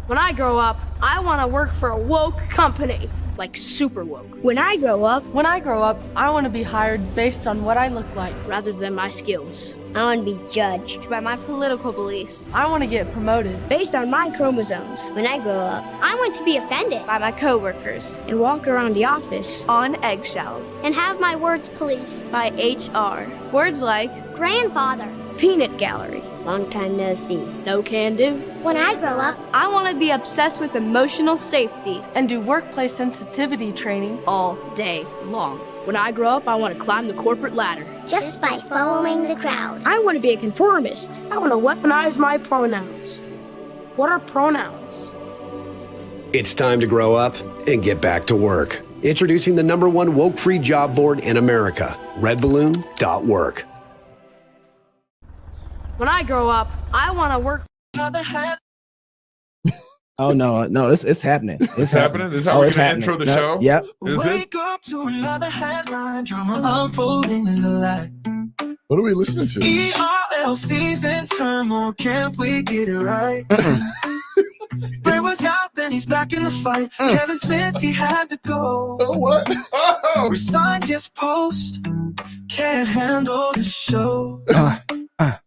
When I grow up, I want to work for a woke company, like super woke. When I grow up, I want to be hired based on what I look like, rather than my skills. I want to be judged By my political beliefs. I want to get promoted based on my chromosomes. When I grow up, I want to be offended By my coworkers. and walk around the office On eggshells. and have my words policed. By HR. Words like Grandfather, peanut gallery. long time no see. No can do. When I grow up, I want to be obsessed with emotional safety and do workplace sensitivity training. all day long. When I grow up, I want to climb the corporate ladder. just by following the crowd. I want to be a conformist. I want to weaponize my pronouns. What are pronouns? It's time to grow up and get back to work. Introducing the #1 woke-free job board in America, redballoon.work. When I grow up, I want to work. Oh no, it's happening. It's happening? Is that how we're it's gonna happening. intro the No, show? Yep. Is it? Wake up to another headline, drama unfolding in the light. What are we listening to? ERLC's in turmoil, can't we get it right? Bray was out, then he's back in the fight. Kevin Smith, he had to go. Oh, what? Oh, Resigned his post, can't handle the show.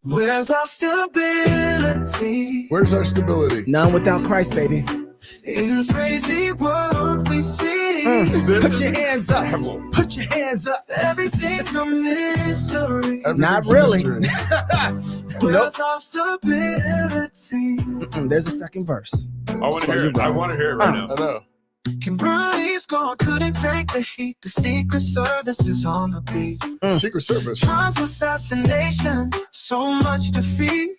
Where's our stability? Where's our stability? None without Christ, baby. In this crazy world we see. Put your hands up. Put your hands up. Everything's a mystery. Not Everything's a really. mystery. Where's our stability? There's a second verse. I want to So hear you it. go. I want to hear it right now. I know. Kimberly's gone, couldn't take the heat. The Secret Service is on the beat. Secret Service. Trump's assassination, so much defeat.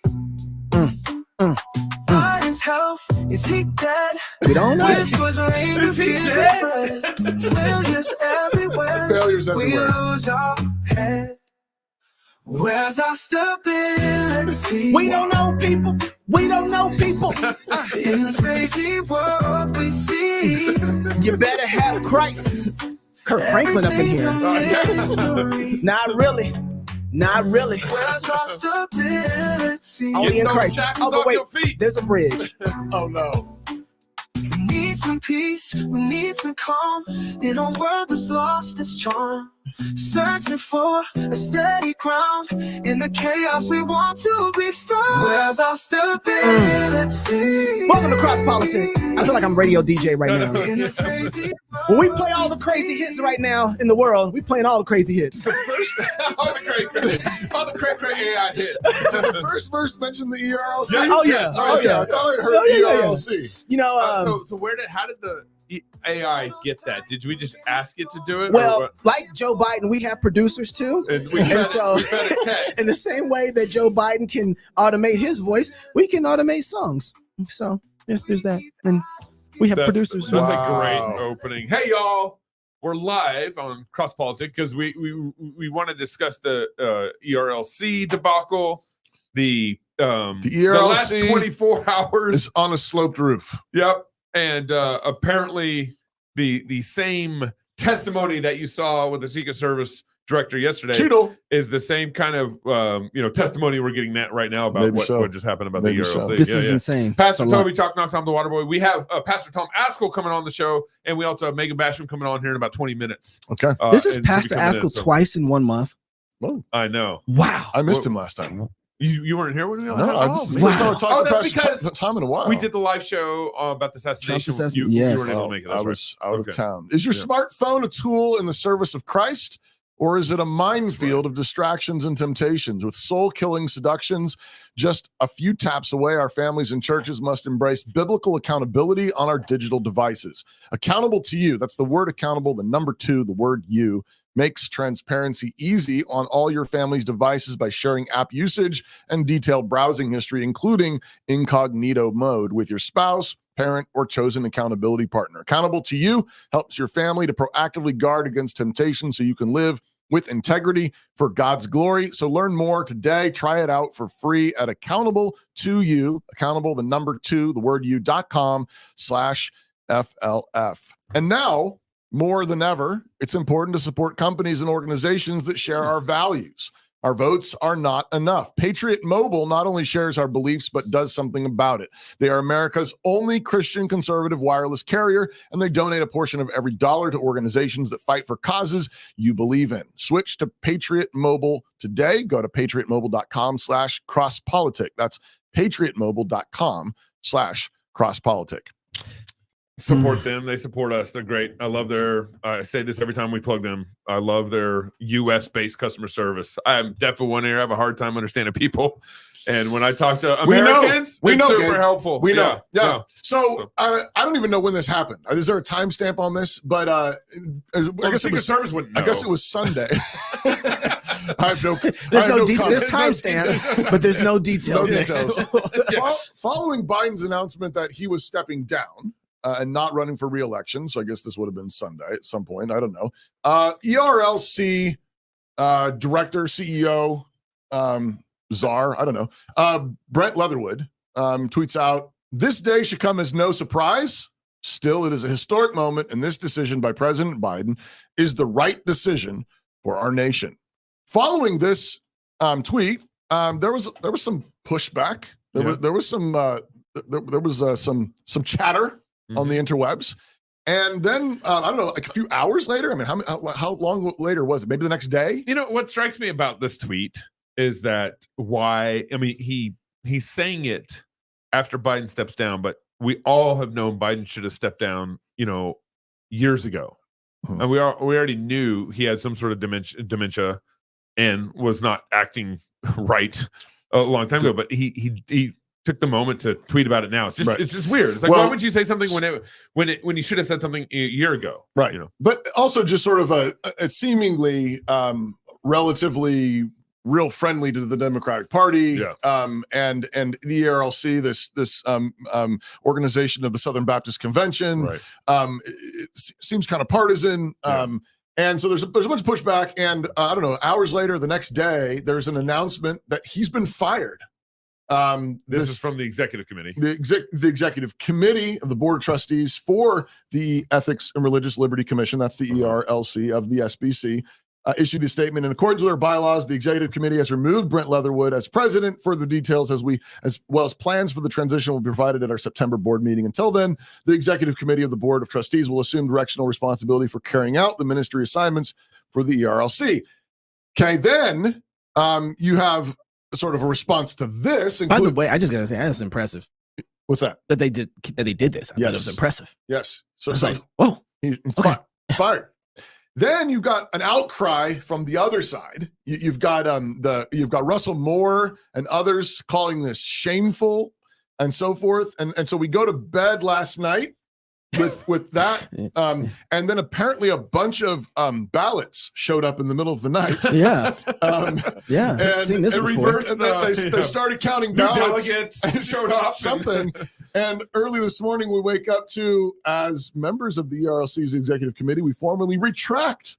Biden's health, is he dead? We don't know. Whispers rain, Is he fears dead? spread. Failures everywhere. Failures We everywhere. lose our head. Where's our stability? We don't know people. We don't know people. In this crazy world we see. You better have Christ. Kurt Franklin up in here. Not really. Not really. Where's our stability? Only Get in those Christ. shackles Oh, but off wait. your feet. There's a bridge. Oh, no. We need some peace, we need some calm in a world that's lost its charm. Searching for a steady ground in the chaos we want to be found. Where's our stability? Welcome to CrossPolitic. I feel like I'm radio DJ right now. In this crazy When we play all the crazy hits right now in the world, we playing all the crazy hits. all the cray AI hit. Did the first verse mention the ERLC? Yes, Oh, yeah. yes, Oh, yeah. I thought I heard Oh, yeah, yeah, yeah. ERLC. You know, So how did the AI get that? Did we just ask it to do it? well, or what? like Joe Biden, we have producers too. And we fed, so- we fed it text. In the same way that Joe Biden can automate his voice, we can automate songs. So there's that. And we have producers. That's Wow. a great opening. Hey, y'all. We're live on CrossPolitic because we want to discuss the ERLC debacle, the last ERLC 24 hours. is on a sloped roof. Yep. And apparently the same testimony that you saw with the Secret Service director yesterday Cheetle. is the same kind of testimony we're getting that right now about Maybe so. what just happened about Maybe the so. ERLC. This is insane. Pastor It's a lot. Toby Talk Knocks, I'm the Waterboy. We have Pastor Tom Ascol coming on the show, and we also have Megan Basham coming on here in about 20 minutes. Okay. This is and she'll be Pastor coming in, Ascol so- twice in 1 month. Oh, I know. Wow. I missed him last time. You weren't here with me? No, on that? I Oh, just man. first time I talked Oh, to that's Pastor because time in a while. we did the live show about the assassination. Trump's You yes. weren't able to make it. I That's was right. out Okay. of town. Is your Yeah. smartphone a tool in the service of Christ, or is it a minefield of distractions and temptations? With soul-killing seductions just a few taps away, our families and churches must embrace biblical accountability on our digital devices. Accountable to you, that's the word accountable, the number 2, the word you, makes transparency easy on all your family's devices by sharing app usage and detailed browsing history, including incognito mode with your spouse, parent, or chosen accountability partner. Accountable to you helps your family to proactively guard against temptation so you can live with integrity for God's glory. So learn more today. Try it out for free at accountable to you, accountable, the number 2, the word you.com/FLF. And now, more than ever, it's important to support companies and organizations that share our values. Our votes are not enough. Patriot Mobile not only shares our beliefs, but does something about it. They are America's only Christian conservative wireless carrier, and they donate a portion of every dollar to organizations that fight for causes you believe in. Switch to Patriot Mobile today. Go to patriotmobile.com/crosspolitic. That's patriotmobile.com/crosspolitic. Support them. They support us. They're great. I love I say this every time we plug them. I love their U.S.-based customer service. I'm deaf in one ear. I have a hard time understanding people. And when I talk to Americans, it's super helpful. We know. Yeah. So I don't even know when this happened. Is there a timestamp on this? But I guess Secret Service wouldn't know. I guess it was Sunday. I have no. There's no details. There's timestamps, but there's no details. Following Biden's announcement that he was stepping down and not running for re-election, so I guess this would have been Sunday at some point. I don't know. ERLC director, CEO, czar, I don't know. Brent Leatherwood tweets out, "This day should come as no surprise. Still, it is a historic moment, and this decision by President Biden is the right decision for our nation." Following this tweet, there was some pushback. There was some chatter on the interwebs, and then I don't know, like a few hours later. I mean, how long later was it? Maybe the next day. You know what strikes me about this tweet is that he's saying it after Biden steps down, but we all have known Biden should have stepped down, years ago, and we already knew he had some sort of dementia and was not acting right a long time ago. But he took the moment to tweet about it now. It's just It's just weird. It's like, why would you say something when you should have said something a year ago? Right. But also just sort of a seemingly relatively real friendly to the Democratic Party, and the ERLC, this organization of the Southern Baptist Convention. Right. It seems kind of partisan. And so there's a bunch of pushback, and I don't know, hours later, the next day, there's an announcement that he's been fired. This is from the executive committee. The executive committee of the Board of Trustees for the Ethics and Religious Liberty Commission, that's the ERLC of the SBC, issued the statement. In accordance with our bylaws, the executive committee has removed Brent Leatherwood as president. Further details as well as plans for the transition will be provided at our September board meeting. Until then, the executive committee of the Board of Trustees will assume directional responsibility for carrying out the ministry assignments for the ERLC. Okay, then you have sort of a response to this. By the way, I just gotta say, that's impressive. What's that? That they did this. I mean, it was impressive. Yes. So it's like, whoa, he's fired. Then you've got an outcry from the other side. You've got Russell Moore and others calling this shameful and so forth. And so we go to bed last night with that. And then apparently a bunch of ballots showed up in the middle of the night. Yeah. And seen this before. They started counting ballots. Delegates showed up. Something. And early this morning, we wake up to, as members of the ERLC's executive committee, we formally retract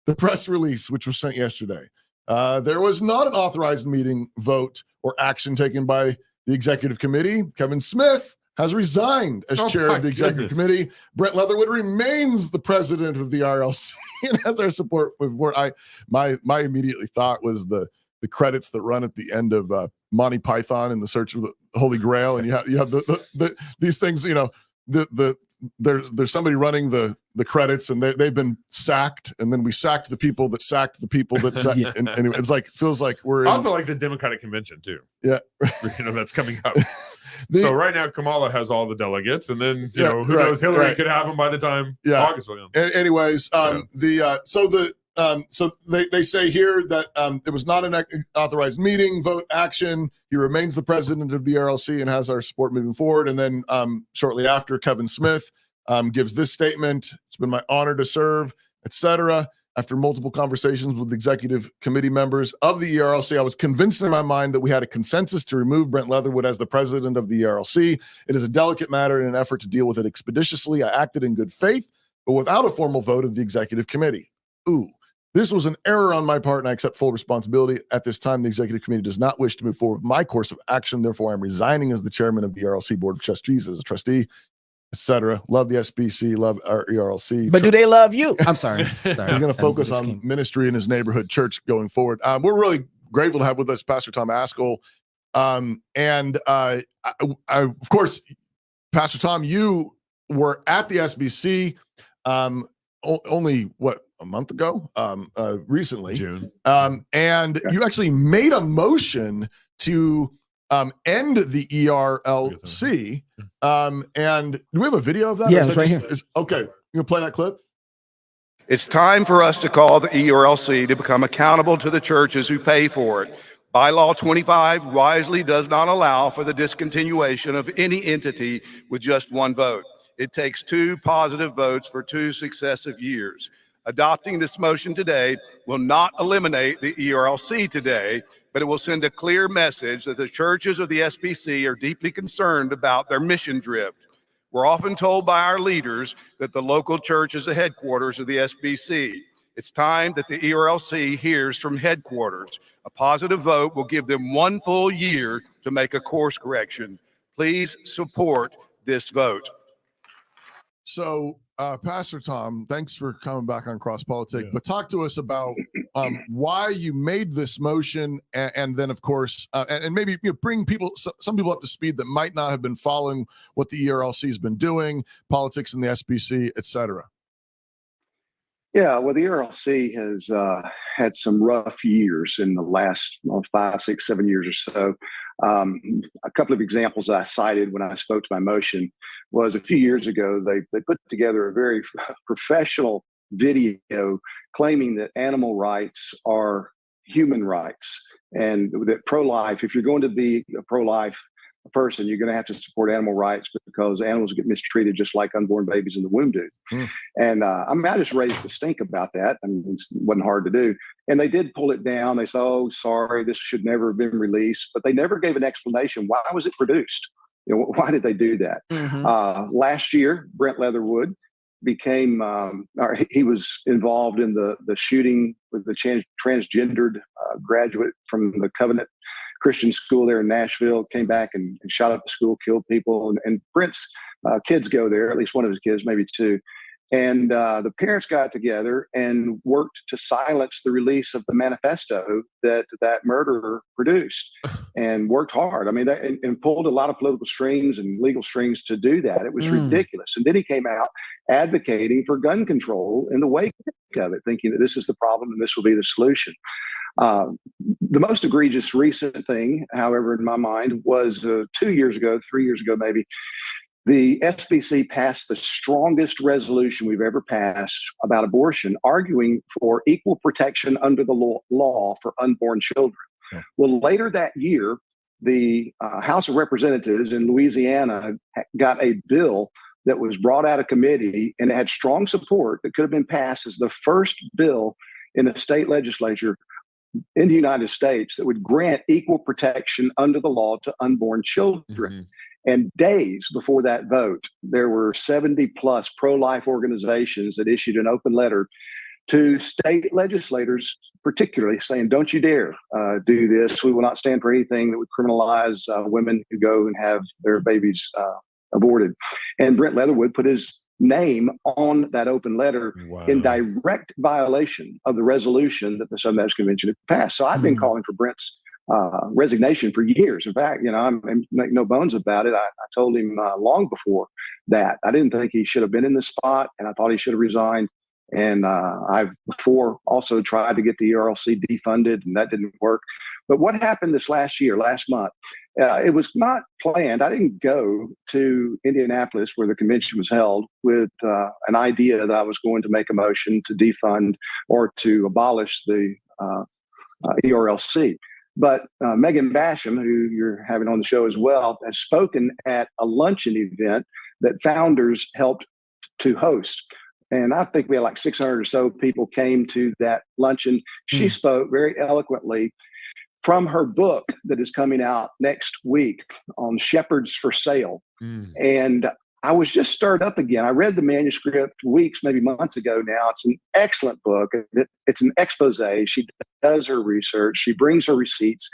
the press release, which was sent yesterday. There was not an authorized meeting, vote, or action taken by the executive committee. Kevin Smith has resigned as chair of the executive committee. Brent Leatherwood remains the president of the ERLC and has our support. My immediately thought was the credits that run at the end of Monty Python in the Search of the Holy Grail, and you have these things. There's somebody running the credits, and they've been sacked, and then we sacked the people that sacked the people that sacked. And anyway, it's like feels like we're also like the Democratic convention too. Yeah, that's coming up. So right now Kamala has all the delegates, and then who knows, Hillary could have them by the time August will come. Anyways, so they say here that there was not an authorized meeting, vote, action. He remains the president of the ERLC and has our support moving forward. And then shortly after, Kevin Smith gives this statement: "It's been my honor to serve," etc. After multiple conversations with executive committee members of the ERLC, I was convinced in my mind that we had a consensus to remove Brent Leatherwood as the president of the ERLC. It is a delicate matter in an effort to deal with it expeditiously. I acted in good faith, but without a formal vote of the executive committee. This was an error on my part, and I accept full responsibility. At this time, the executive committee does not wish to move forward with my course of action. Therefore, I'm resigning as the chairman of the ERLC Board of Trustees as a trustee, etc. Love the SBC, love our ERLC. But do they love you? I'm sorry. He's going to focus on ministry in his neighborhood church going forward. We're really grateful to have with us Pastor Tom Ascol. Of course, Pastor Tom, you were at the SBC only a month ago, recently, June. and you actually made a motion to end the ERLC. And do we have a video of that? Yeah, it's right here. Okay, you gonna play that clip? It's time for us to call the ERLC to become accountable to the churches who pay for it. Bylaw 25 wisely does not allow for the discontinuation of any entity with just one vote. It takes 2 positive votes for 2 successive years. Adopting this motion today will not eliminate the ERLC today, but it will send a clear message that the churches of the SBC are deeply concerned about their mission drift. We're often told by our leaders that the local church is the headquarters of the SBC. It's time that the ERLC hears from headquarters. A positive vote will give them 1 full year to make a course correction. Please support this vote. So, Pastor Tom, thanks for coming back on CrossPolitic. Yeah. But talk to us about why you made this motion, and then, of course, and maybe bring some people up to speed that might not have been following what the ERLC has been doing, politics in the SBC, et cetera. Yeah, well, the ERLC has had some rough years in the last 5, 6, 7 years or so. A couple of examples I cited when I spoke to my motion was a few years ago, they put together a very professional video claiming that animal rights are human rights, and that pro-life, if you're going to be a pro-life person, you're going to have to support animal rights because animals get mistreated just like unborn babies in the womb do. And I just raised the stink about that. I mean, it wasn't hard to do. And they did pull it down. They said, oh, sorry, this should never have been released. But they never gave an explanation. Why was it produced? Why did they do that? Last year, Brent Leatherwood he was involved in the shooting with the transgendered graduate from the Covenant Christian school there in Nashville, came back and shot up the school, killed people. And Brent's kids go there, at least one of his kids, maybe 2. And the parents got together and worked to silence the release of the manifesto that murderer produced, and worked hard. I mean, and pulled a lot of political strings and legal strings to do that. It was ridiculous. And then he came out advocating for gun control in the wake of it, thinking that this is the problem and this will be the solution. The most egregious recent thing, however, in my mind, was 2 years ago, 3 years ago, maybe, the SBC passed the strongest resolution we've ever passed about abortion, arguing for equal protection under the law for unborn children. Yeah. Well, later that year, the House of Representatives in Louisiana got a bill that was brought out of committee, and it had strong support that could have been passed as the first bill in the state legislature in the United States that would grant equal protection under the law to unborn children. And days before that vote, there were 70 plus pro-life organizations that issued an open letter to state legislators, particularly saying, don't you dare do this. We will not stand for anything that would criminalize women who go and have their babies aborted. And Brent Leatherwood put his name on that open letter in direct violation of the resolution that the Southern Baptist Convention had passed. So I've been calling for Brent's resignation for years. In fact, I'm make no bones about it. I told him long before that I didn't think he should have been in this spot, and I thought he should have resigned. And I've before also tried to get the ERLC defunded, and that didn't work. But what happened this last month, it was not planned. I didn't go to Indianapolis where the convention was held with an idea that I was going to make a motion to defund or to abolish the ERLC. But Megan Basham, who you're having on the show as well, has spoken at a luncheon event that founders helped to host. And I think we had like 600 or so people came to that luncheon. She spoke very eloquently from her book that is coming out next week on Shepherds for Sale. And I was just stirred up again. I read the manuscript weeks, maybe months ago now. It's an excellent book. It's an expose. She does her research. She brings her receipts.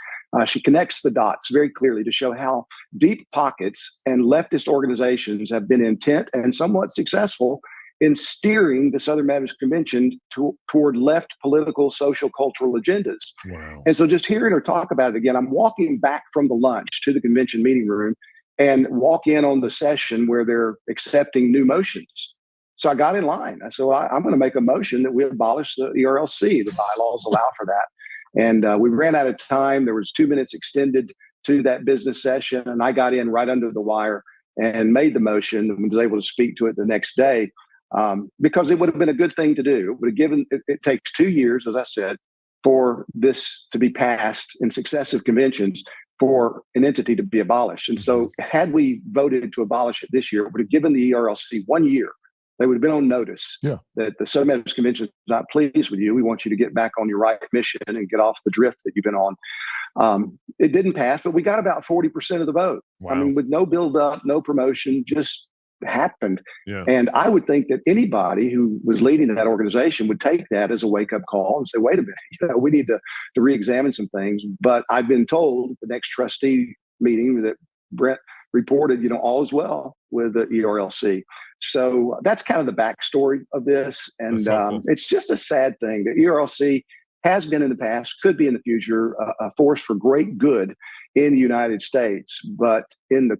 She connects the dots very clearly to show how deep pockets and leftist organizations have been intent and somewhat successful in steering the Southern Baptist Convention toward left political, social, cultural agendas. Wow. And so just hearing her talk about it again, I'm walking back from the lunch to the convention meeting room and walk in on the session where they're accepting new motions. So I got in line. I said, well, I'm going to make a motion that we abolish the ERLC. The bylaws allow for that. And we ran out of time. There was 2 minutes extended to that business session. And I got in right under the wire and made the motion and was able to speak to it the next day because it would have been a good thing to do. It would have given, it takes 2 years, as I said, for this to be passed in successive conventions for an entity to be abolished. And so had we voted to abolish it this year, it would have given the ERLC 1 year. They would have been on notice that the Southern Baptist Convention is not pleased with you. We want you to get back on your right mission and get off the drift that you've been on. It didn't pass, but we got about 40% of the vote. Wow. I mean, with no build up, no promotion, just happened. Yeah. And I would think that anybody who was leading that organization would take that as a wake up call and say, wait a minute, we need to re-examine some things. But I've been told at the next trustee meeting that Brent reported, all is well with the ERLC. So that's kind of the backstory of this. And it's just a sad thing. The ERLC has been in the past, could be in the future, a force for great good in the United States. But in the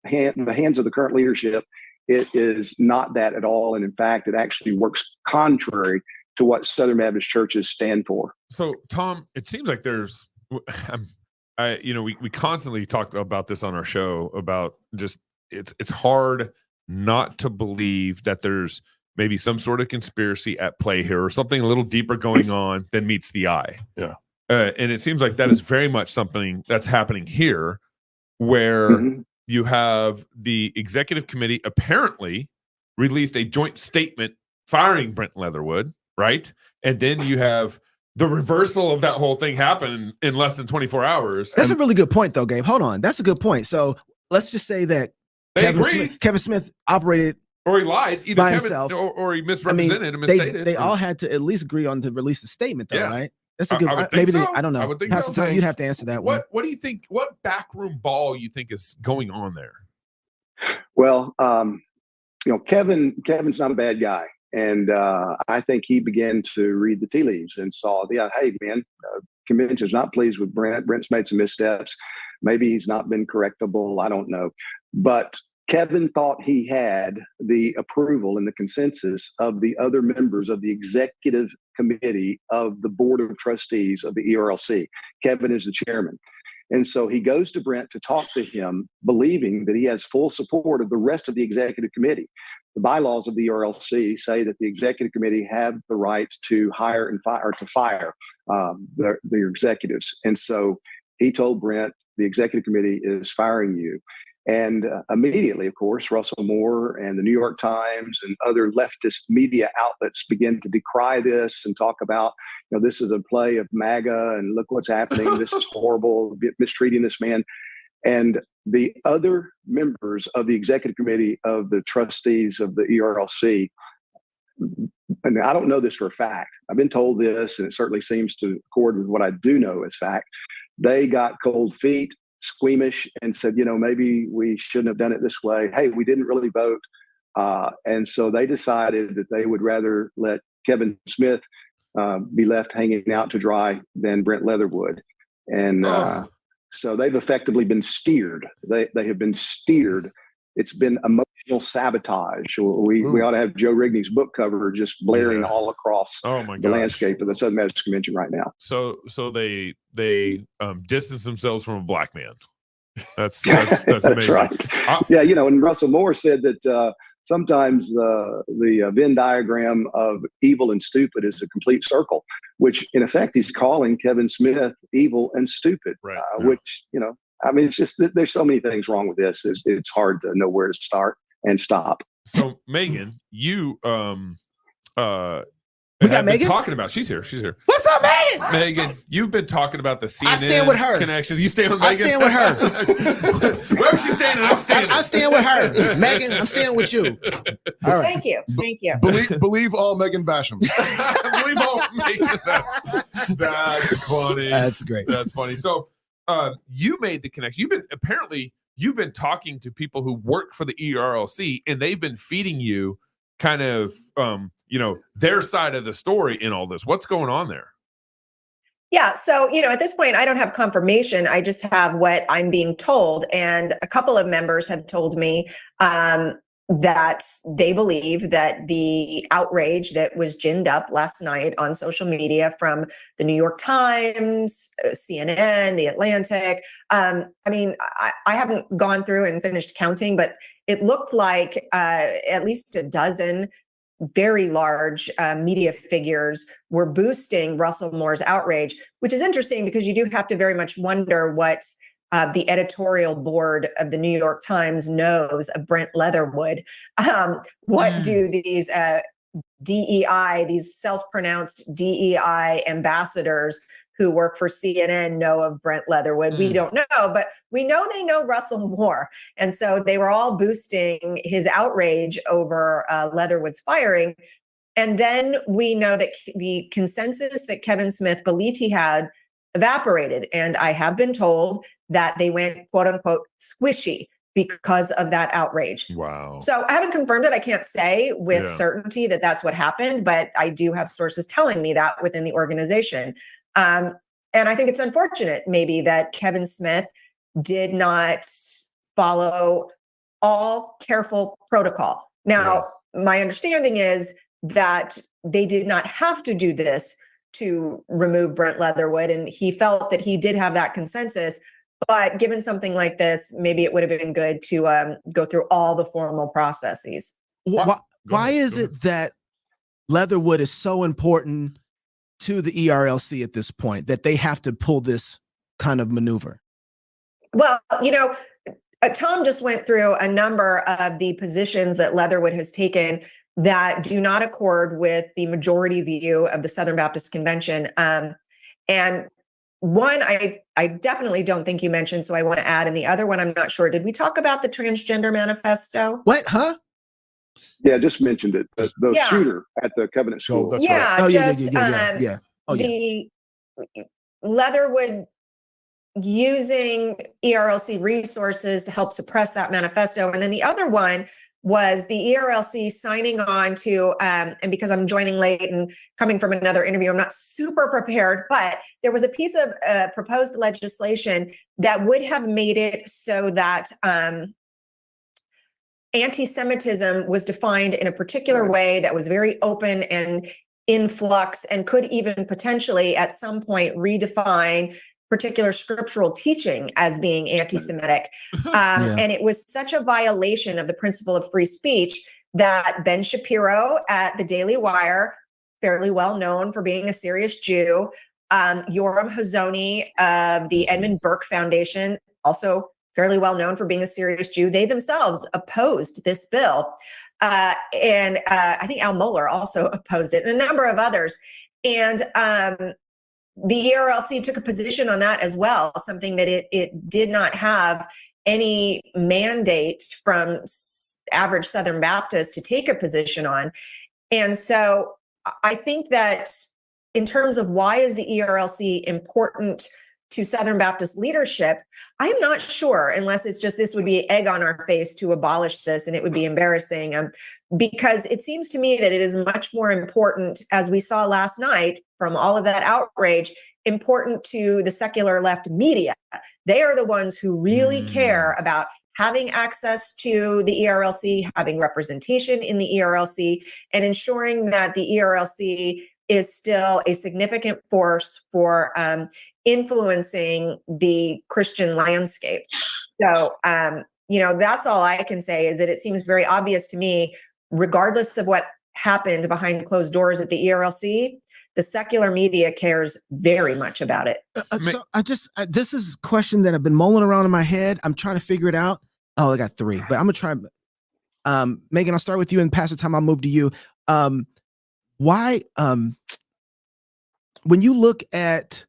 hands of the current leadership, it is not that at all. And in fact, it actually works contrary to what Southern Baptist churches stand for. So, Tom, it seems like there's, we constantly talk about this on our show about just it's hard not to believe that there's maybe some sort of conspiracy at play here or something a little deeper going on than meets the eye. Yeah. And it seems like that is very much something that's happening here where you have the executive committee apparently released a joint statement firing Brent Leatherwood, right? And then you have the reversal of that whole thing happen in less than 24 hours. That's a really good point, though, Gabe. Hold on. That's a good point. So let's just say that Kevin Smith operated or he lied either by Kevin, himself, or he misrepresented and misstated. They all had to at least agree on to release a statement, though, right? That's a good. I don't know. I would think Pastor Tom, you'd have to answer that one. What do you think? What backroom ball you think is going on there? Well, Kevin's not a bad guy. And I think he began to read the tea leaves and saw, hey, man, convention's not pleased with Brent. Brent's made some missteps. Maybe he's not been correctable. I don't know. But Kevin thought he had the approval and the consensus of the other members of the executive committee of the board of trustees of the ERLC. Kevin is the chairman. And so he goes to Brent to talk to him, believing that he has full support of the rest of the executive committee. The bylaws of the ERLC say that the executive committee have the right to hire and fire, or to fire their executives. And so he told Brent, the executive committee is firing you. And immediately, of course, Russell Moore and the New York Times and other leftist media outlets begin to decry this and talk about, this is a play of MAGA and look what's happening. This is horrible, mistreating this man. And the other members of the executive committee of the trustees of the ERLC, and I don't know this for a fact, I've been told this, and it certainly seems to accord with what I do know as fact, they got cold feet, squeamish, and said, maybe we shouldn't have done it this way. Hey, we didn't really vote. And so they decided that they would rather let Kevin Smith be left hanging out to dry than Brent Leatherwood. And so they've effectively been steered. They have been steered. It's been emotional sabatage. We ought to have Joe Rigney's book cover just blaring all across the landscape of the Southern Baptist Convention right now. So they distance themselves from a black man. That's amazing. Right. And Russell Moore said that sometimes the Venn diagram of evil and stupid is a complete circle, which in effect he's calling Kevin Smith evil and stupid, which, it's just, there's so many things wrong with this. It's hard to know where to start and stop. So Megan, you we got Megan talking about. She's here. What's up, Megan? Megan, you've been talking about the CNN I stand with her. connections. You stand with Megan? I stand with her. Wherever she's standing, I'm standing. I'm staying with her. Megan, I'm staying with you. All right. Thank you. Believe all Megan Basham. Believe all Megan. That's funny. That's great. That's funny. So you made the connection. You've been talking to people who work for the ERLC, and they've been feeding you kind of their side of the story in all this. What's going on there? Yeah. So, at this point, I don't have confirmation. I just have what I'm being told. And a couple of members have told me that they believe that the outrage that was ginned up last night on social media from the New York Times, CNN, The Atlantic. I haven't gone through and finished counting, but it looked like at least a dozen very large media figures were boosting Russell Moore's outrage, which is interesting because you do have to very much wonder what the editorial board of the New York Times knows of Brent Leatherwood. What do these DEI, these self-pronounced DEI ambassadors who work for CNN know of Brent Leatherwood? We don't know, but we know they know Russell Moore. And so they were all boosting his outrage over Leatherwood's firing. And then we know that the consensus that Kevin Smith believed he had evaporated. And I have been told that they went, quote unquote, squishy because of that outrage. Wow. So I haven't confirmed it. I can't say with certainty that that's what happened, but I do have sources telling me that within the organization. And I think it's unfortunate maybe that Kevin Smith did not follow all careful protocol. Now, my understanding is that they did not have to do this to remove Brent Leatherwood, and he felt that he did have that consensus. But given something like this, maybe it would have been good to go through all the formal processes. Why is it that Leatherwood is so important to the ERLC at this point that they have to pull this kind of maneuver? Well, Tom just went through a number of the positions that Leatherwood has taken that do not accord with the majority view of the Southern Baptist Convention. And one, I definitely don't think you mentioned, so I want to add. And the other one, I'm not sure. Did we talk about the transgender manifesto? What? Huh? Yeah, just mentioned it. The shooter at the Covenant School. That's right. The Leatherwood using ERLC resources to help suppress that manifesto. And then the other one was the ERLC signing on to, and because I'm joining late and coming from another interview, I'm not super prepared, but there was a piece of proposed legislation that would have made it so that anti-Semitism was defined in a particular way that was very open and in flux and could even potentially at some point redefine particular scriptural teaching as being anti-Semitic. And it was such a violation of the principle of free speech that Ben Shapiro at the Daily Wire, fairly well known for being a serious Jew, Yoram Hazony of the Edmund Burke Foundation, also fairly well known for being a serious Jew, they themselves opposed this bill. And I think Al Mohler also opposed it, and a number of others. And the ERLC took a position on that as well, something that it did not have any mandate from average Southern Baptists to take a position on. And so I think that in terms of why is the ERLC important to Southern Baptist leadership, I'm not sure, unless it's just this would be egg on our face to abolish this and it would be embarrassing. Because it seems to me that it is much more important, as we saw last night from all of that outrage, important to the secular left media. They are the ones who really care about having access to the ERLC, having representation in the ERLC, and ensuring that the ERLC is still a significant force for influencing the Christian landscape. So, that's all I can say is that it seems very obvious to me, regardless of what happened behind closed doors at the ERLC, the secular media cares very much about it. So this is a question that I've been mulling around in my head. I'm trying to figure it out. Oh, I got three, but I'm gonna try. Megan, I'll start with you, and Pastor Tom, I'll move to you. Why, when you look at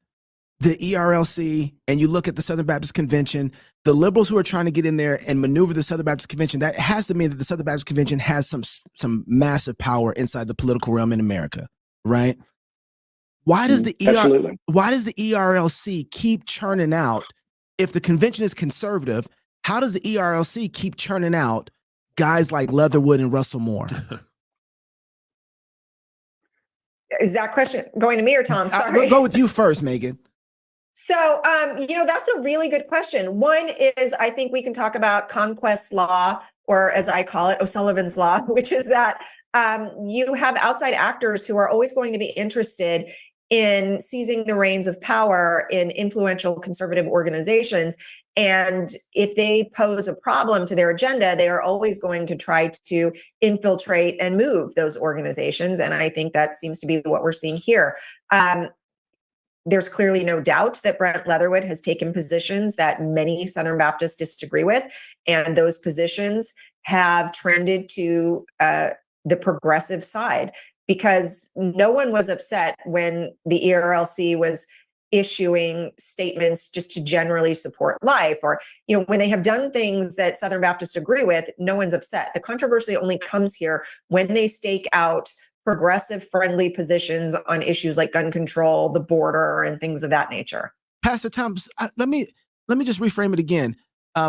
the ERLC and you look at the Southern Baptist Convention, the liberals who are trying to get in there and maneuver the Southern Baptist Convention, that has to mean that the Southern Baptist Convention has some massive power inside the political realm in America, right? Why does the ERLC keep churning out, if the convention is conservative, how does the ERLC keep churning out guys like Leatherwood and Russell Moore? Is that question going to me or Tom? Sorry. Go with you first, Megan. So, that's a really good question. One is, I think we can talk about conquest law, or as I call it, O'Sullivan's law, which is that you have outside actors who are always going to be interested in seizing the reins of power in influential conservative organizations. And if they pose a problem to their agenda, they are always going to try to infiltrate and move those organizations. And I think that seems to be what we're seeing here. There's clearly no doubt that Brent Leatherwood has taken positions that many Southern Baptists disagree with, and those positions have trended to the progressive side, because no one was upset when the ERLC was issuing statements just to generally support life, or when they have done things that Southern Baptists agree with, no one's upset. The controversy only comes here when they stake out progressive friendly positions on issues like gun control, the border, and things of that nature. Pastor Thomas, let me just reframe it again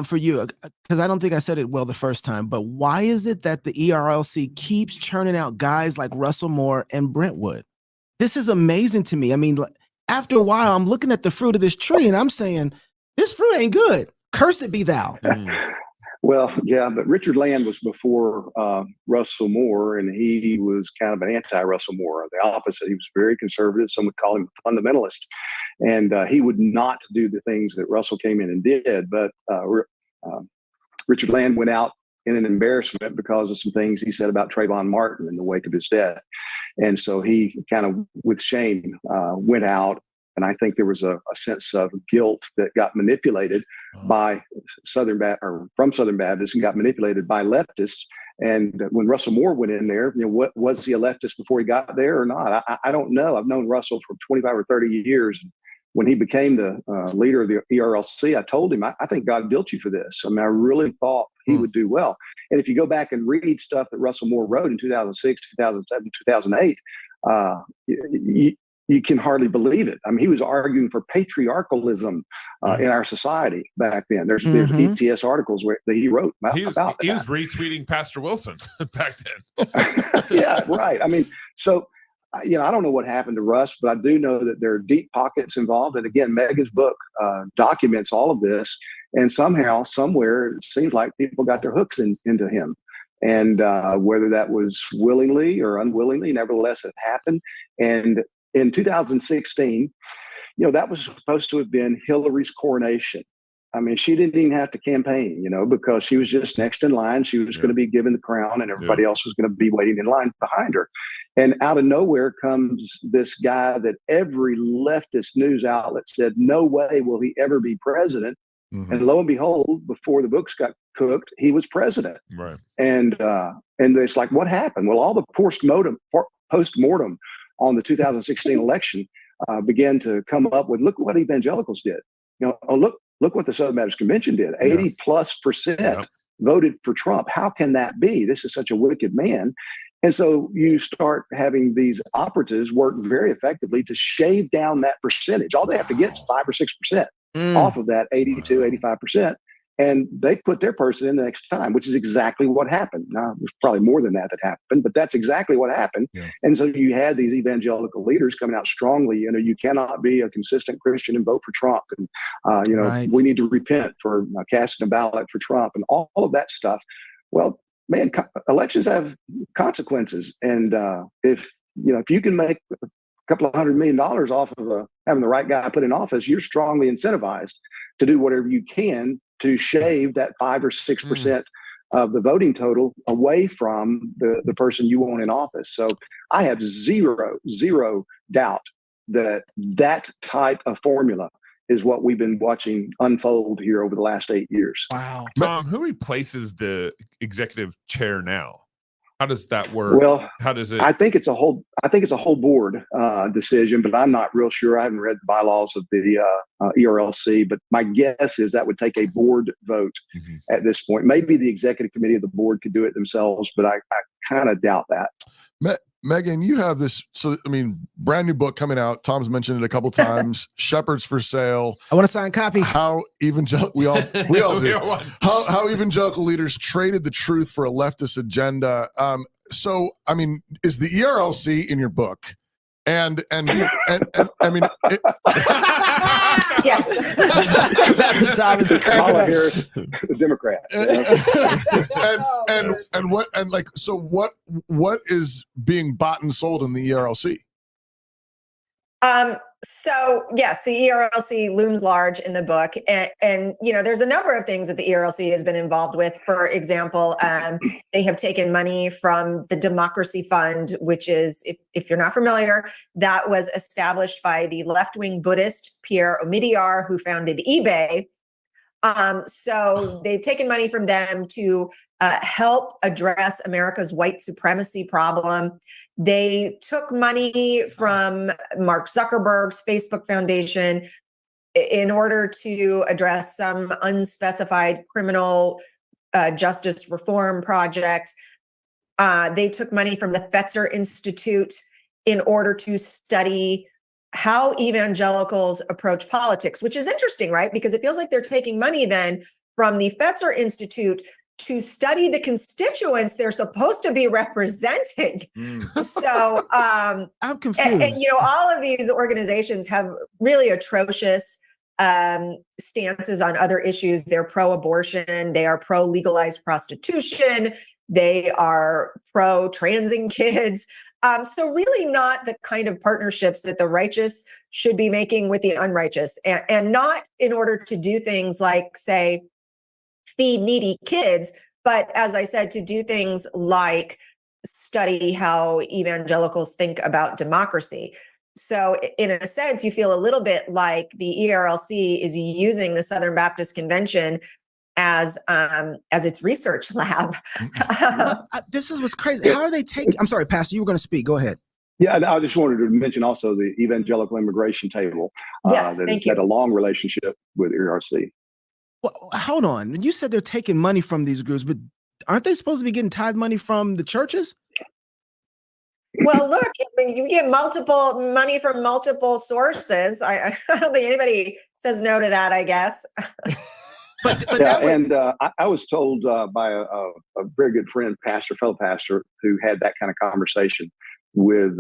for you, because I don't think I said it well the first time. But why is it that the ERLC keeps churning out guys like Russell Moore and Brentwood? This is amazing to me. I mean, after a while, I'm looking at the fruit of this tree and I'm saying, this fruit ain't good. Cursed be thou. Well, yeah, but Richard Land was before Russell Moore, and he was kind of an anti-Russell Moore, the opposite. He was very conservative. Some would call him a fundamentalist, and he would not do the things that Russell came in and did. But Richard Land went out in an embarrassment because of some things he said about Trayvon Martin in the wake of his death. And so he kind of, with shame, went out. And I think there was a sense of guilt that got manipulated by from Southern Baptists, and got manipulated by leftists. And when Russell Moore went in there, what was he a leftist before he got there or not? I don't know. I've known Russell for 25 or 30 years. When he became the leader of the ERLC, I told him, I think God built you for this. I mean, I really thought he would do well. And if you go back and read stuff that Russell Moore wrote in 2006, 2007, 2008, you can hardly believe it. I mean, he was arguing for patriarchalism in our society back then. There's ETS articles that he wrote about that. He was retweeting Pastor Wilson back then. Yeah, right. I mean, so, I don't know what happened to Russ, but I do know that there are deep pockets involved. And again, Megan's book documents all of this. And somehow, somewhere, it seems like people got their hooks into him. And whether that was willingly or unwillingly, nevertheless, it happened. And in 2016, that was supposed to have been Hillary's coronation. I mean, she didn't even have to campaign, because she was just next in line. She was going to be given the crown, and everybody else was going to be waiting in line behind her. And out of nowhere comes this guy that every leftist news outlet said, no way will he ever be president. And lo and behold, before the books got cooked, he was president. Right. And it's like, what happened? Well, all the post-mortem on the 2016 election began to come up with, look what evangelicals did. Look what the Southern Baptist Convention did. 80+% voted for Trump. How can that be? This is such a wicked man. And so you start having these operatives work very effectively to shave down that percentage. All they have to get is 5 or 6% off of that 82, 85%. And they put their person in the next time, which is exactly what happened. Now, there's probably more than that happened, but that's exactly what happened. Yeah. And so you had these evangelical leaders coming out strongly. You cannot be a consistent Christian and vote for Trump. And, we need to repent for casting a ballot for Trump and all of that stuff. Well, man, elections have consequences. And if you can make a couple of $100 million off of having the right guy put in office, you're strongly incentivized to do whatever you can to shave that 5 or 6% of the voting total away from the person you want in office. So I have zero doubt that type of formula is what we've been watching unfold here over the last 8 years. Wow. Tom, who replaces the executive chair now? How does that work? Well, how does it? I think it's a whole board decision, but I'm not real sure. I haven't read the bylaws of the ERLC, but my guess is that would take a board vote at this point. Maybe the executive committee of the board could do it themselves, but I kind of doubt that. Megan, you have this, brand new book coming out. Tom's mentioned it a couple times. Shepherds for Sale. I want to sign a copy. How we all do. How evangelical leaders traded the truth for a leftist agenda. Is the ERLC in your book And I mean, Yes. Pastor Thomas. Kamala Harris, the Democrat. what is being bought and sold in the ERLC? So yes, the ERLC looms large in the book, and there's a number of things that the ERLC has been involved with. For example, they have taken money from the Democracy Fund, which is, if you're not familiar, that was established by the left-wing Buddhist Pierre Omidyar, who founded eBay. So they've taken money from them to help address America's white supremacy problem. They took money from Mark Zuckerberg's Facebook Foundation in order to address some unspecified criminal justice reform project. They took money from the Fetzer Institute in order to study how evangelicals approach politics, which is interesting, right? Because it feels like they're taking money then from the Fetzer Institute to study the constituents they're supposed to be representing. So I'm confused. and all of these organizations have really atrocious stances on other issues. They're pro-abortion. They are pro-legalized prostitution. They are pro-transing kids. So really not the kind of partnerships that the righteous should be making with the unrighteous, and not in order to do things like, say, feed needy kids, but as I said, to do things like study how evangelicals think about democracy. So in a sense, you feel a little bit like the ERLC is using the Southern Baptist Convention as its research lab. This is what's crazy. How are they taking? I'm sorry, Pastor, you were going to speak. Go ahead. Yeah, and I just wanted to mention also the Evangelical Immigration Table Yes, that thank has had a long relationship with ERLC. Well, hold on. You said they're taking money from these groups, but aren't they supposed to be getting tithe money from the churches? Well, look, you get multiple money from multiple sources. I don't think anybody says no to that, I guess. But I was told by a very good friend, fellow pastor, who had that kind of conversation with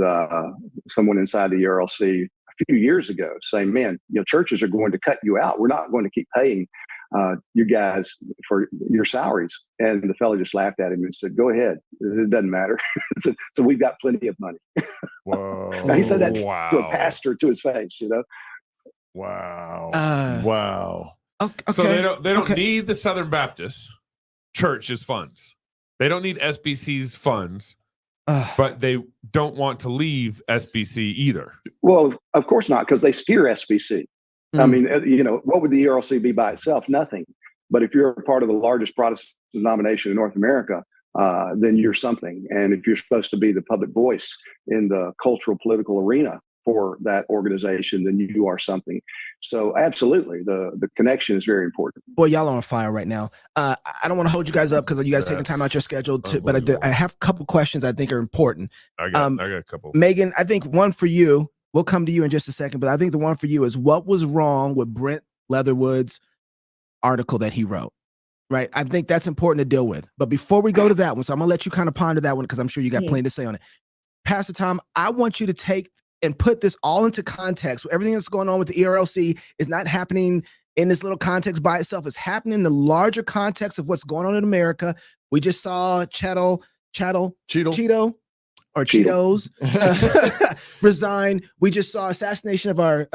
someone inside the ERLC a few years ago, saying, "Man, churches are going to cut you out. We're not going to keep paying you guys for your salaries." And the fellow just laughed at him and said, "Go ahead. It doesn't matter." So we've got plenty of money. Whoa! Now, he said that to a pastor to his face. Wow. Uh, Wow. Okay. So they don't need the Southern Baptist Church's funds. They don't need SBC's funds, but they don't want to leave SBC either. Well, of course not, because they steer SBC. I mean, what would the ERLC be by itself? Nothing. But if you're a part of the largest Protestant denomination in North America, then you're something. And if you're supposed to be the public voice in the cultural, political arena for that organization, then you are something. So absolutely, the connection is very important. Boy, y'all are on fire right now. I don't want to hold you guys up because you guys taking time out your schedule, but I have a couple questions I think are important. I got a couple. Megan, I think one for you. We'll come to you in just a second, but I think the one for you is what was wrong with Brent Leatherwood's article that he wrote, right? I think that's important to deal with. But before we go to that one, so I'm going to let you kind of ponder that one because I'm sure you got plenty to say on it. Pastor Tom, I want you to take and put this all into context. Everything that's going on with the ERLC is not happening in this little context by itself. It's happening in the larger context of what's going on in America. We just saw Cheetos resign. We just saw assassination of our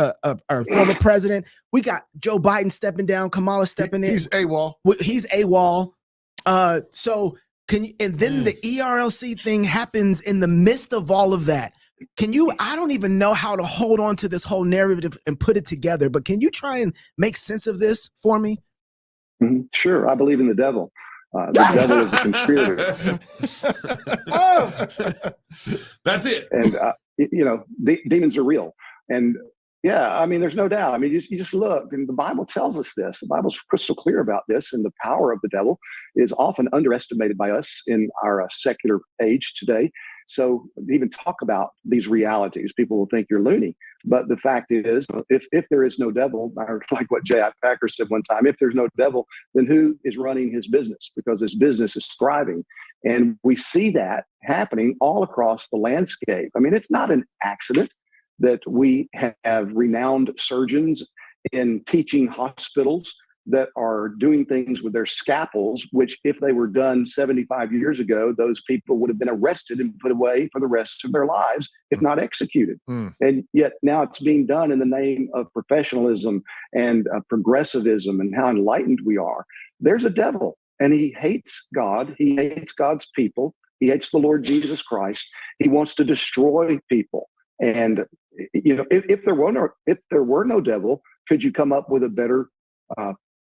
former president. We got Joe Biden stepping down, Kamala stepping in. He's AWOL. He's AWOL. So can you? And then the ERLC thing happens in the midst of all of that. Can you? I don't even know how to hold on to this whole narrative and put it together. But can you try and make sense of this for me? Mm-hmm. Sure. I believe in the devil. The devil is a conspirator. That's it. And, demons are real. And yeah, I mean, there's no doubt. I mean, you just look, and the Bible tells us this. The Bible's crystal clear about this, and the power of the devil is often underestimated by us in our secular age today. So even talk about these realities, people will think you're loony. But the fact is, if there is no devil, like what J.I. Packer said one time, if there's no devil, then who is running his business? Because his business is thriving. And we see that happening all across the landscape. I mean, it's not an accident that we have renowned surgeons in teaching hospitals that are doing things with their scalpels, which if they were done 75 years ago, those people would have been arrested and put away for the rest of their lives, if not executed. And yet now it's being done in the name of professionalism and progressivism and how enlightened we are. There's a devil, and he hates God. He hates God's people. He hates the Lord Jesus Christ. He wants to destroy people. And if there were no devil, could you come up with a better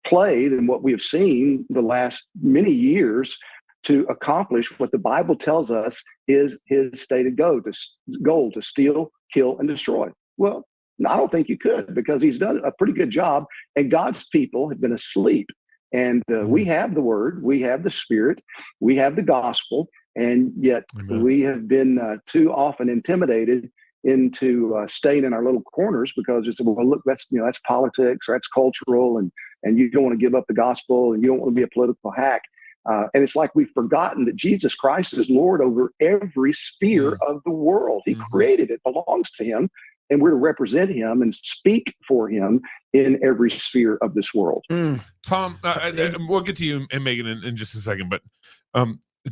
play than what we have seen the last many years to accomplish what the Bible tells us is his stated goal to steal, kill, and destroy? Well, I don't think you could, because he's done a pretty good job, and God's people have been asleep. And we have the word, we have the spirit, we have the gospel, and yet we have been too often intimidated into staying in our little corners, because it's, well, look, that's politics, or that's cultural, and you don't want to give up the gospel, and you don't want to be a political hack. And it's like we've forgotten that Jesus Christ is Lord over every sphere of the world. He created it, belongs to him, and we're to represent him and speak for him in every sphere of this world. Tom, we'll get to you and Megan in just a second, but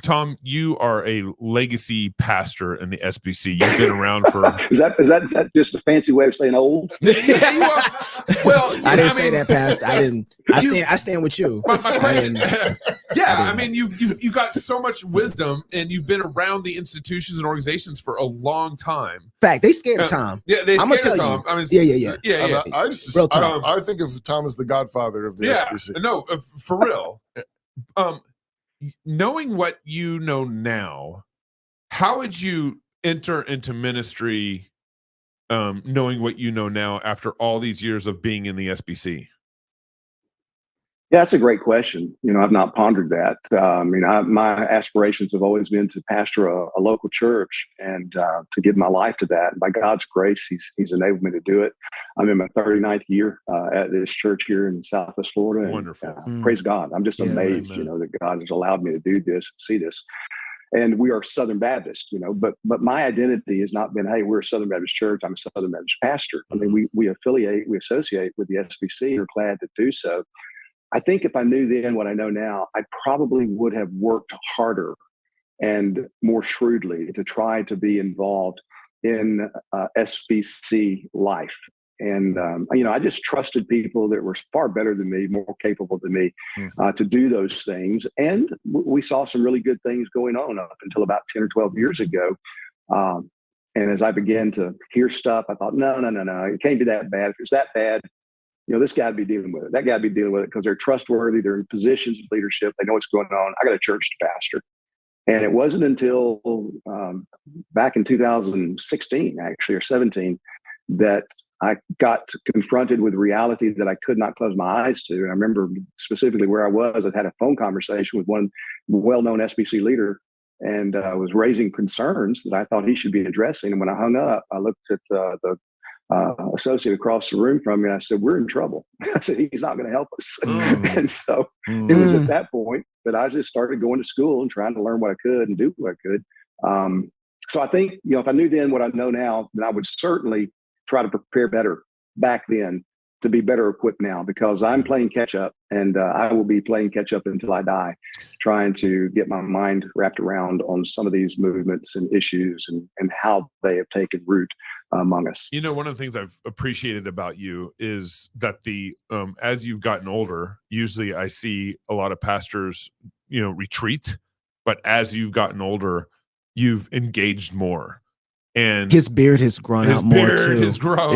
Tom, you are a legacy pastor in the SBC. You've been around for is that just a fancy way of saying old? Yeah, you are. Well, I didn't say that, Pastor. I didn't. I stand with you. My question, I mean, you've got so much wisdom, and you've been around the institutions and organizations for a long time. In fact, they scared of Tom. Yeah, they scared of Tom. I mean, yeah. I think of Tom as the godfather of the SBC. No, for real. Knowing what you know now, how would you enter into ministry knowing what you know now after all these years of being in the SBC? Yeah, that's a great question. I've not pondered that. My aspirations have always been to pastor a local church and to give my life to that. And by God's grace, He's enabled me to do it. I'm in my 39th year at this church here in Southwest Florida. And, wonderful. Praise God. I'm just amazed, that God has allowed me to do this, see this. And we are Southern Baptist, but my identity has not been, hey, we're a Southern Baptist church, I'm a Southern Baptist pastor. I mean, we associate with the SBC. We're glad to do so. I think if I knew then what I know now, I probably would have worked harder and more shrewdly to try to be involved in SBC life. And, I just trusted people that were far better than me, more capable than me to do those things. And we saw some really good things going on up until about 10 or 12 years ago. And as I began to hear stuff, I thought, no, it can't be that bad. If it's that bad, this guy would be dealing with it. That guy would be dealing with it because they're trustworthy. They're in positions of leadership. They know what's going on. I got a church to pastor. And it wasn't until back in 2016, actually, or 17, that I got confronted with reality that I could not close my eyes to. And I remember specifically where I was. I'd had a phone conversation with one well-known SBC leader and was raising concerns that I thought he should be addressing. And when I hung up, I looked at the associate across the room from me, and I said, we're in trouble. I said, he's not going to help us. And so it was at that point that I just started going to school and trying to learn what I could and do what I could. So I think, if I knew then what I know now, then I would certainly try to prepare better back then to be better equipped now, because I'm playing catch up, and I will be playing catch up until I die, trying to get my mind wrapped around on some of these movements and issues and how they have taken root among us. One of the things I've appreciated about you is that as you've gotten older, usually I see a lot of pastors, retreat, but as you've gotten older, you've engaged more. And his beard has grown out more too. His beard has grown. I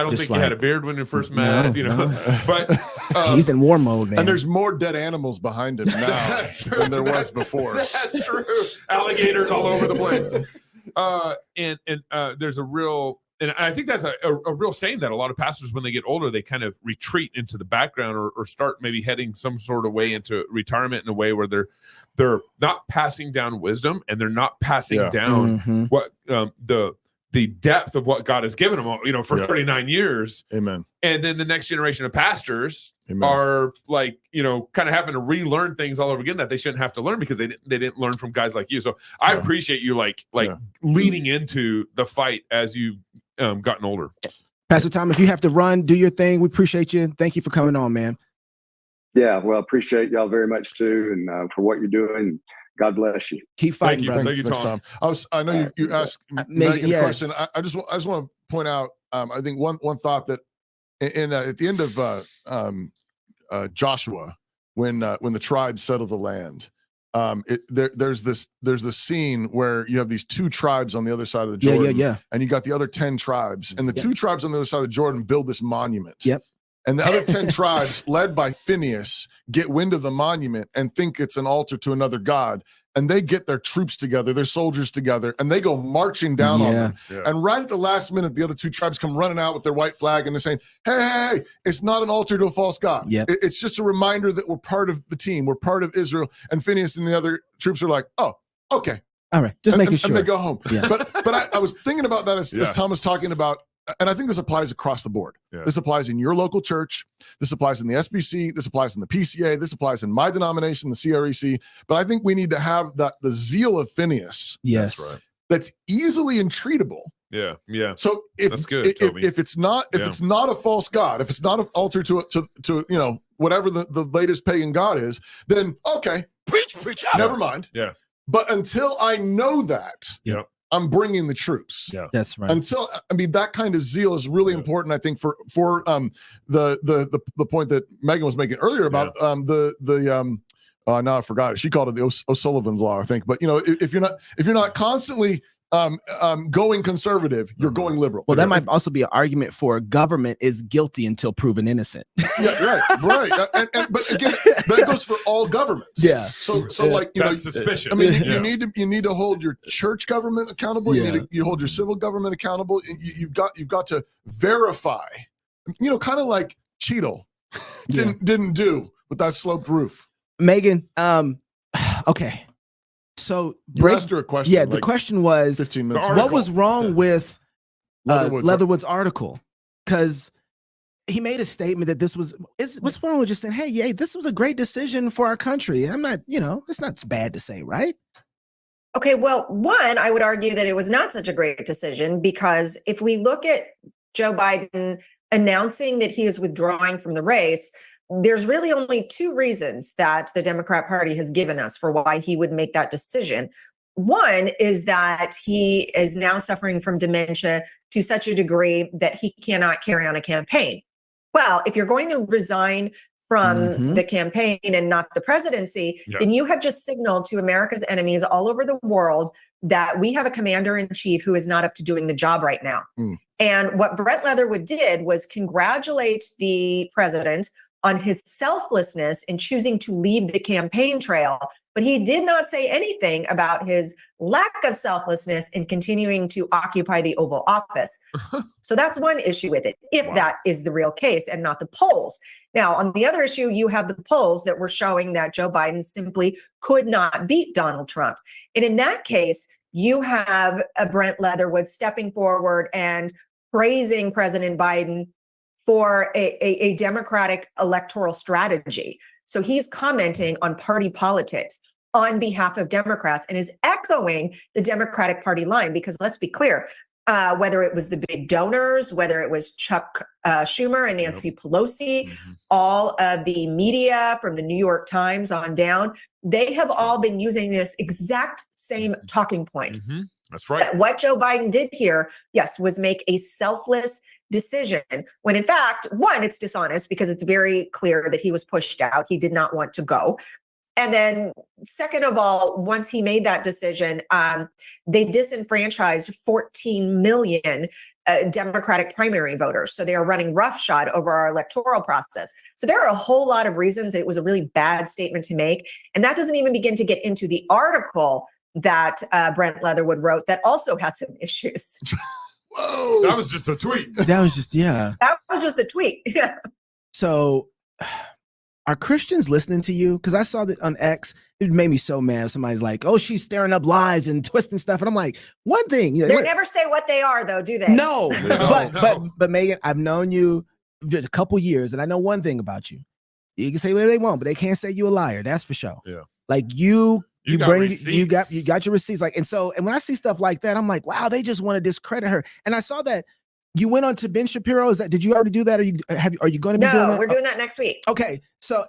don't think you had a beard when you first met, but he's in war mode, man. And there's more dead animals behind him now than there was before. That's true. Alligators all over the place. And there's a real, and I think that's a real shame that a lot of pastors, when they get older, they kind of retreat into the background or start maybe heading some sort of way into retirement in a way where they're not passing down wisdom, and they're not passing down what the the depth of what God has given them, you know, for 39 years. Amen. And then the next generation of pastors Amen. are like, you know, kind of having to relearn things all over again that they shouldn't have to learn because they didn't learn from guys like you. So I appreciate you like leaning into the fight as you've gotten older. Pastor Tom, if you have to run, do your thing. We appreciate you. Thank you for coming on, man. Yeah, well, appreciate y'all very much too, and for what you're doing. God bless you. Keep fighting, brother. Thank you, Tom. I know you asked Megan a question. I just want to point out. I think one thought that at the end of Joshua, when the tribes settle the land, there's this scene where you have these 2 tribes on the other side of the Jordan, and you got the other 10 tribes, and the 2 tribes on the other side of the Jordan build this monument. And the other 10 tribes, led by Phineas, get wind of the monument and think it's an altar to another god. And they get their troops together, their soldiers together, and they go marching down on them. And right at the last minute, the other 2 tribes come running out with their white flag, and they're saying, hey, it's not an altar to a false god. It's just a reminder that we're part of the team. We're part of Israel. And Phineas and the other troops are like, oh, okay. All right, just making sure. And they go home. But I was thinking about that as Tom was talking about. And I think this applies across the board. This applies in your local church. This applies in the SBC. This applies in the PCA. This applies in my denomination, the CREC. But I think we need to have the zeal of Phineas. Yes, that's right. That's easily entreatable. Yeah. So if it's not a false god, if it's not an altar to you know, whatever the latest pagan god is, then okay, preach out. Never mind. But until I know that, I'm bringing the troops. That's right. Until that kind of zeal is really important. I think for the point that Megan was making earlier about now I forgot it. She called it the O'Sullivan's Law, I think. But you know, if you're not constantly going conservative, you're going liberal. Well, that might also be an argument for government is guilty until proven innocent. Right. But again, that goes for all governments. So like, you know, suspicion. I mean, you need to hold your church government accountable. You hold your civil government accountable. You've got to verify. You know, kind of like Cheadle didn't do with that sloped roof. Megan, okay. So you asked her a question. Yeah, the question was 15 minutes. What was wrong with Leatherwood's article? Because he made a statement that what's wrong with just saying, hey, this was a great decision for our country. I'm not, you know, it's not bad to say, right? Okay, well, one, I would argue that it was not such a great decision because if we look at Joe Biden announcing that he is withdrawing from the race, there's really only 2 reasons that the Democrat Party has given us for why he would make that decision. One is that he is now suffering from dementia to such a degree that he cannot carry on a campaign. Well, if you're going to resign from the campaign and not the presidency, then you have just signaled to America's enemies all over the world that we have a commander-in-chief who is not up to doing the job right now. And what Brett Leatherwood did was congratulate the president on his selflessness in choosing to leave the campaign trail, but he did not say anything about his lack of selflessness in continuing to occupy the Oval Office. So that's one issue with it, if that is the real case and not the polls. Now, on the other issue, you have the polls that were showing that Joe Biden simply could not beat Donald Trump. And in that case, you have Brent Leatherwood stepping forward and praising President Biden for a Democratic electoral strategy. So he's commenting on party politics on behalf of Democrats and is echoing the Democratic Party line, because let's be clear, whether it was the big donors, whether it was Chuck Schumer and Nancy Pelosi, all of the media from the New York Times on down, they have all been using this exact same talking point. That's right. But what Joe Biden did here, yes, was make a selfless decision, when in fact, one, it's dishonest because it's very clear that he was pushed out. He did not want to go. And then second of all, once he made that decision, they disenfranchised 14 million Democratic primary voters. So they are running roughshod over our electoral process. So there are a whole lot of reasons that it was a really bad statement to make. And that doesn't even begin to get into the article that Brent Leatherwood wrote that also had some issues. Whoa. That was just a tweet. That was just, That was just a tweet. Yeah. So are Christians listening to you? Because I saw that on X, it made me so mad. Somebody's like, "Oh, she's stirring up lies and twisting stuff," and I'm like, one thing, They never say what they are, though, do they? no, No. but Megan, I've known you just a couple years, and I know one thing about you. You can say whatever they want, but they can't say you a liar. That's for sure. Yeah. Like you got bring receipts. you got your receipts. Like, and when I see stuff like that, I'm like, wow, they just want to discredit her. And I saw that you went on to Ben Shapiro. Did you already do that? Are you going to be doing that? No, we're doing that next week. Okay. So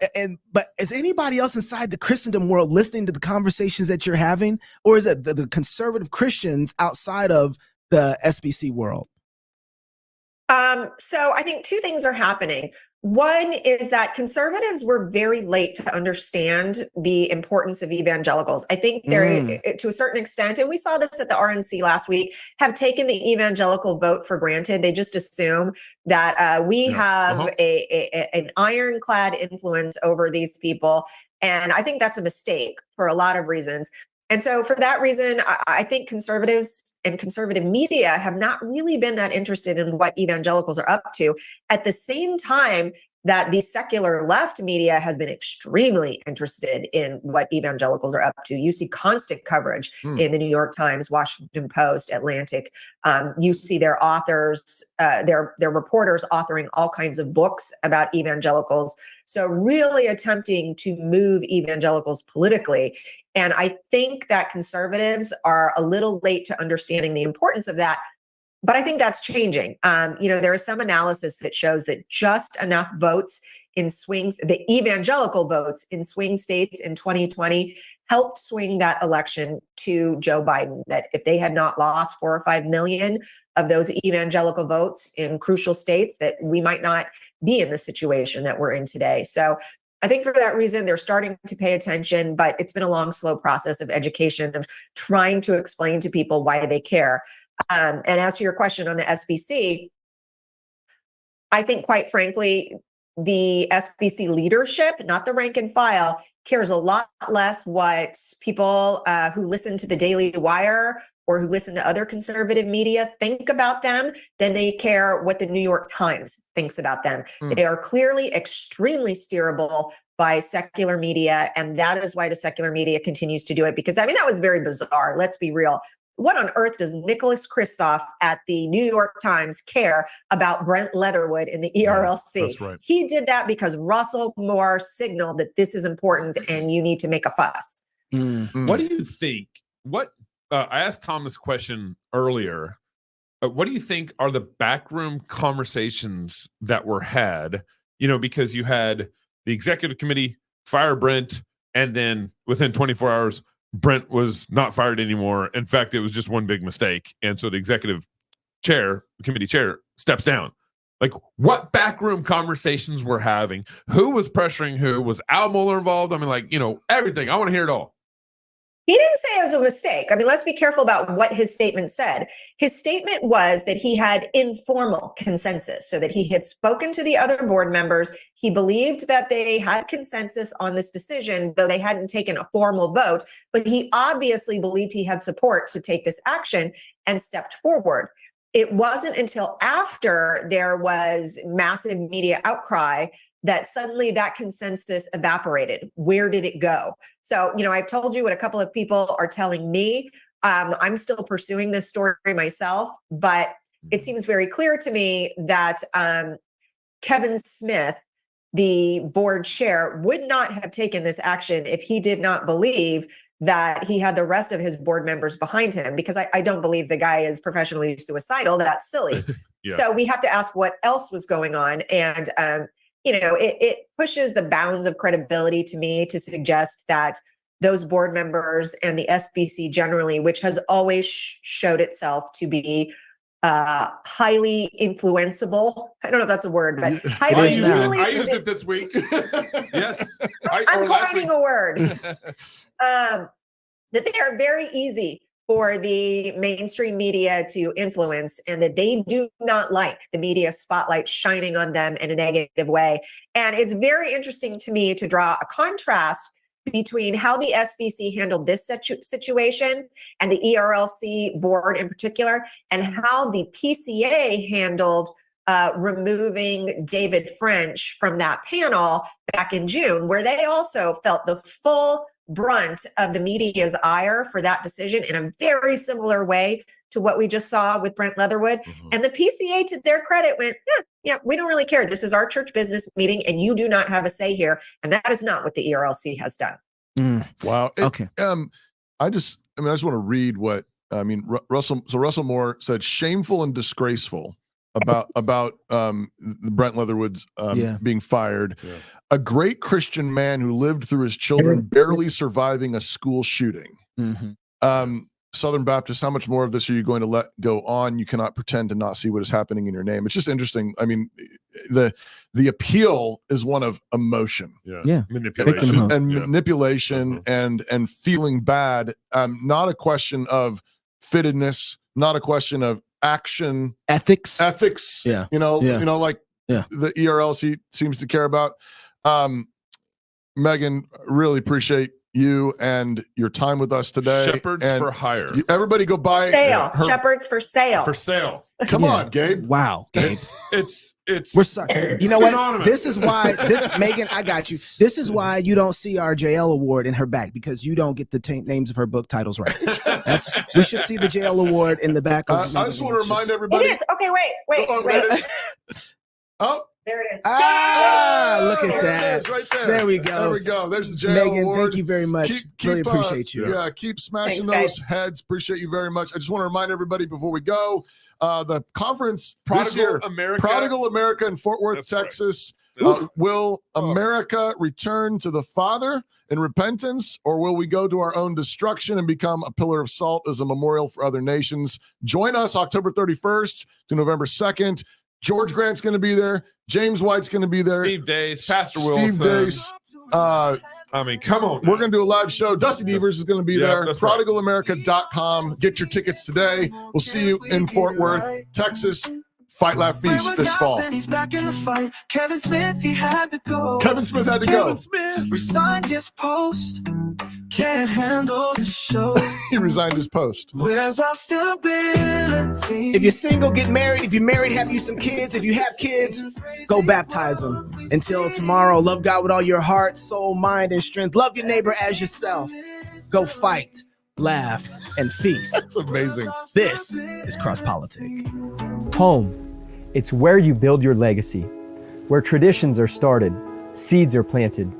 but is anybody else inside the Christendom world listening to the conversations that you're having, or is it the conservative Christians outside of the SBC world? So I think two things are happening. One is that conservatives were very late to understand the importance of evangelicals. I think they're, to a certain extent, and we saw this at the RNC last week, have taken the evangelical vote for granted. They just assume that we have an ironclad influence over these people. And I think that's a mistake for a lot of reasons. And so for that reason, I think conservatives and conservative media have not really been that interested in what evangelicals are up to. At the same time that the secular left media has been extremely interested in what evangelicals are up to. You see constant coverage in the New York Times, Washington Post, Atlantic. You see their authors, their reporters authoring all kinds of books about evangelicals. So really attempting to move evangelicals politically. And I think that conservatives are a little late to understanding the importance of that. But I think that's changing. There is some analysis that shows that just enough votes in swings, the evangelical votes in swing states in 2020 helped swing that election to Joe Biden. That if they had not lost 4 or 5 million of those evangelical votes in crucial states, that we might not be in the situation that we're in today. So I think for that reason, they're starting to pay attention, but it's been a long, slow process of education, of trying to explain to people why they care. And as to your question on the SBC, I think, quite frankly, the SBC leadership, not the rank and file, cares a lot less what people who listen to the Daily Wire or who listen to other conservative media think about them than they care what the New York Times thinks about them. They are clearly extremely steerable by secular media, and that is why the secular media continues to do it. Because, that was very bizarre. Let's be real. What on earth does Nicholas Kristof at the New York Times care about Brent Leatherwood in the ERLC? That's right. He did that because Russell Moore signaled that this is important and you need to make a fuss. What do you think? I asked Tom this question earlier. What do you think are the backroom conversations that were had? Because you had the executive committee fire Brent, and then within 24 hours, Brent was not fired anymore. In fact, it was just one big mistake. And so the executive committee chair steps down. Like, what backroom conversations we're having? Who was pressuring who? Was Al Mohler involved? Everything. I want to hear it all. He didn't say it was a mistake. Let's be careful about what his statement said. His statement was that he had informal consensus, so that he had spoken to the other board members. He believed that they had consensus on this decision, though they hadn't taken a formal vote, but he obviously believed he had support to take this action and stepped forward. It wasn't until after there was massive media outcry that suddenly that consensus evaporated. Where did it go? So, I've told you what a couple of people are telling me. I'm still pursuing this story myself, but it seems very clear to me that Kevin Smith, the board chair, would not have taken this action if he did not believe that he had the rest of his board members behind him, because I don't believe the guy is professionally suicidal. That's silly. Yeah. So we have to ask what else was going on. And, it pushes the bounds of credibility to me to suggest that those board members and the SBC generally, which has always showed itself to be highly influenceable. I don't know if that's a word, but highly I used it this week. Yes. I'm coining a word. That they are very easy for the mainstream media to influence, and that they do not like the media spotlight shining on them in a negative way. And it's very interesting to me to draw a contrast between how the SBC handled this situation and the ERLC board in particular, and how the PCA handled removing David French from that panel back in June, where they also felt the full brunt of the media's ire for that decision in a very similar way to what we just saw with Brent Leatherwood. And the PCA, to their credit, went, yeah, we don't really care. This is our church business meeting, and you do not have a say here. And that is not what the ERLC has done. Wow. Okay. I just want to read what Russell Moore said, shameful and disgraceful about Brent Leatherwood's being fired. Yeah. A great Christian man who lived through his children barely surviving a school shooting. Southern Baptist, how much more of this are you going to let go on? You cannot pretend to not see what is happening in your name. It's just interesting. I mean, the appeal is one of emotion, manipulation, and feeling bad. Not a question of fittedness, not a question of action, ethics. The ERLC seems to care about. Megan, really appreciate you and your time with us today. Shepherds for hire. Everybody go buy Shepherds for sale. For sale. Come on, Gabe. Wow, Gabe. It's we're sorry. You know synonymous. What? This is why Megan, I got you. This is why you don't see our JL award in her back, because you don't get the names of her book titles right. We should see the JL award in the back of I just want to remind everybody. It is. Okay, wait. Oh. There it is. Look at that. It is right there. There we go. There we go. There's the JL Megan, award. Thank you very much. Really appreciate you. Yeah, keep smashing Thanks, those heads. Appreciate you very much. I just want to remind everybody before we go, the conference this year, Prodigal America in Fort Worth, Texas. Will America return to the Father in repentance, or will we go to our own destruction and become a pillar of salt as a memorial for other nations? Join us October 31st to November 2nd. George Grant's going to be there. James White's going to be there. Steve Dace, Pastor Wilson. Steve Dace. I mean, come on. We're going to do a live show. Dusty Devers is going to be there. ProdigalAmerica.com. Get your tickets today. We'll see you in Fort Worth, Texas. Fight, Laugh, Feast this fall. He's back in the fight. Kevin Smith, he had to go. Kevin Smith had to go. Resigned his post. Can't handle the show. He resigned his post. Where's our stability? If you're single, get married. If you're married, have you some kids. If you have kids, go baptize them. Until tomorrow, love God with all your heart, soul, mind, and strength. Love your neighbor as yourself. Go fight, laugh, and feast. That's amazing. This is CrossPolitic. Home. It's where you build your legacy, where traditions are started, seeds are planted,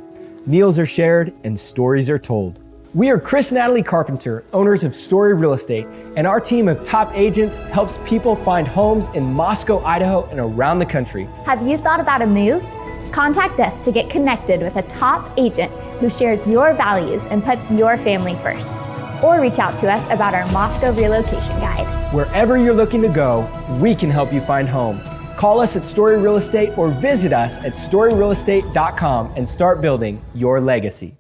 meals are shared, and stories are told. We are Chris and Natalie Carpenter, owners of Story Real Estate, and our team of top agents helps people find homes in Moscow, Idaho, and around the country. Have you thought about a move? Contact us to get connected with a top agent who shares your values and puts your family first. Or reach out to us about our Moscow relocation guide. Wherever you're looking to go, we can help you find home. Call us at Story Real Estate or visit us at storyrealestate.com and start building your legacy.